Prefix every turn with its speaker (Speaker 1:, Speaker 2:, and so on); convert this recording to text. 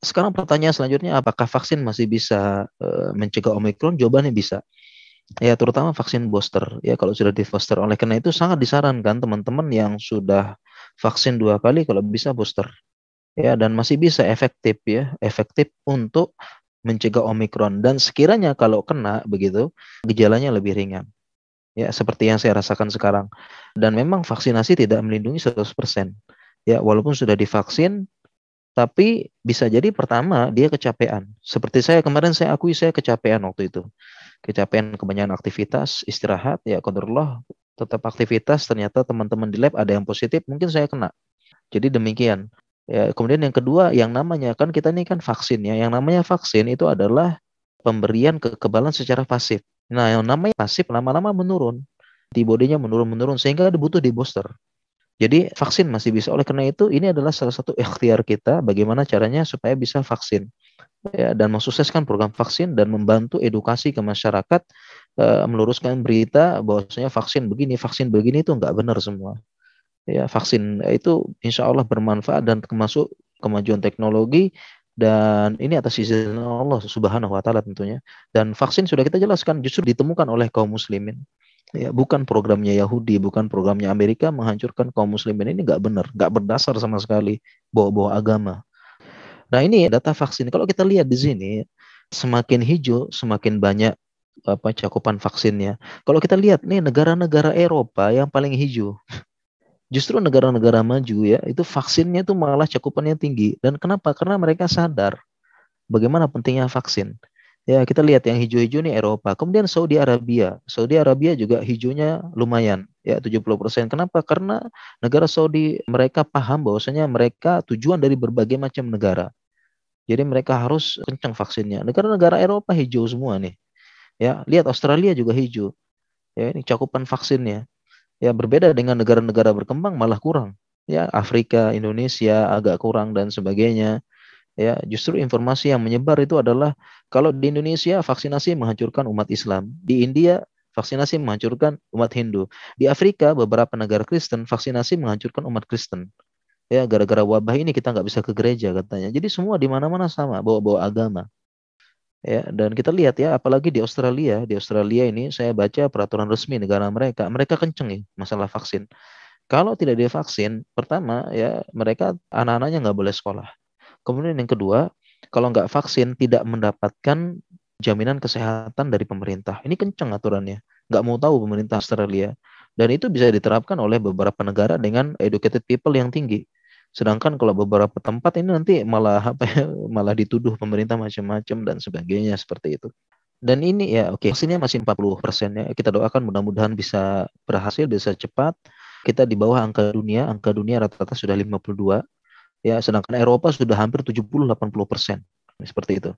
Speaker 1: Sekarang pertanyaan selanjutnya, apakah vaksin masih bisa mencegah Omikron? Jawabannya bisa. Ya, terutama vaksin booster. Ya, kalau sudah di booster. Oleh karena itu sangat disarankan teman-teman yang sudah vaksin 2 kali kalau bisa booster. Ya, dan masih bisa efektif ya, efektif untuk mencegah Omikron. Dan sekiranya kalau kena begitu, gejalanya lebih ringan. Ya, seperti yang saya rasakan sekarang. Dan memang vaksinasi tidak melindungi 100%. Ya, walaupun sudah divaksin, tapi bisa jadi pertama dia kecapean. Seperti saya kemarin, saya akui saya kecapean waktu itu. Kecapean kebanyakan aktivitas, istirahat, ya qadarullah tetap aktivitas, ternyata teman-teman di lab ada yang positif, mungkin saya kena. Jadi demikian. Ya, kemudian yang kedua, yang namanya kan kita ini kan vaksin ya. Yang namanya vaksin itu adalah pemberian kekebalan secara pasif. Nah, yang namanya pasif lama-lama menurun. Antibodinya menurun-menurun sehingga dibutuh di booster. Jadi vaksin masih bisa. Oleh karena itu ini adalah salah satu ikhtiar kita bagaimana caranya supaya bisa vaksin. Ya, dan mensukseskan program vaksin dan membantu edukasi ke masyarakat, meluruskan berita bahwasanya vaksin begini itu nggak benar semua. Ya, vaksin itu insya Allah bermanfaat dan termasuk kemajuan teknologi, dan ini atas izin Allah Subhanahu wa taala tentunya. Dan vaksin sudah kita jelaskan justru ditemukan oleh kaum muslimin. Ya, bukan programnya Yahudi, bukan programnya Amerika menghancurkan kaum muslimin. Ini nggak benar, nggak berdasar sama sekali, bawa-bawa agama. Nah, ini data vaksin. Kalau kita lihat di sini, semakin hijau, semakin banyak apa cakupan vaksinnya. Kalau kita lihat nih negara-negara Eropa yang paling hijau, justru negara-negara maju ya, itu vaksinnya itu malah cakupannya tinggi. Dan kenapa? Karena mereka sadar bagaimana pentingnya vaksin. Ya, kita lihat yang hijau-hijau nih Eropa. Kemudian Saudi Arabia. Saudi Arabia juga hijaunya lumayan, ya 70%. Kenapa? Karena negara Saudi mereka paham bahwasanya mereka tujuan dari berbagai macam negara. Jadi mereka harus kencang vaksinnya. Negara-negara Eropa hijau semua nih. Ya, lihat Australia juga hijau. Ya, ini cakupan vaksinnya. Ya, berbeda dengan negara-negara berkembang malah kurang. Ya, Afrika, Indonesia agak kurang dan sebagainya. Ya, justru informasi yang menyebar itu adalah kalau di Indonesia vaksinasi menghancurkan umat Islam, di India vaksinasi menghancurkan umat Hindu, di Afrika beberapa negara Kristen vaksinasi menghancurkan umat Kristen. Ya, gara-gara wabah ini kita nggak bisa ke gereja katanya. Jadi semua di mana-mana sama, bawa-bawa agama. Ya, dan kita lihat ya, apalagi di Australia ini saya baca peraturan resmi negara mereka, mereka kenceng nih masalah vaksin. Kalau tidak divaksin, pertama ya mereka anak-anaknya nggak boleh sekolah. Kemudian yang kedua, kalau nggak vaksin tidak mendapatkan jaminan kesehatan dari pemerintah. Ini kenceng aturannya. Nggak mau tahu pemerintah Australia. Dan itu bisa diterapkan oleh beberapa negara dengan educated people yang tinggi. Sedangkan kalau beberapa tempat ini nanti malah apa ya, malah dituduh pemerintah macam-macam dan sebagainya seperti itu. Dan ini ya oke, vaksinnya masih 40% ya. Kita doakan mudah-mudahan bisa berhasil, bisa cepat. Kita di bawah angka dunia rata-rata sudah 52 ya, sedangkan Eropa sudah hampir 70-80%. Seperti itu.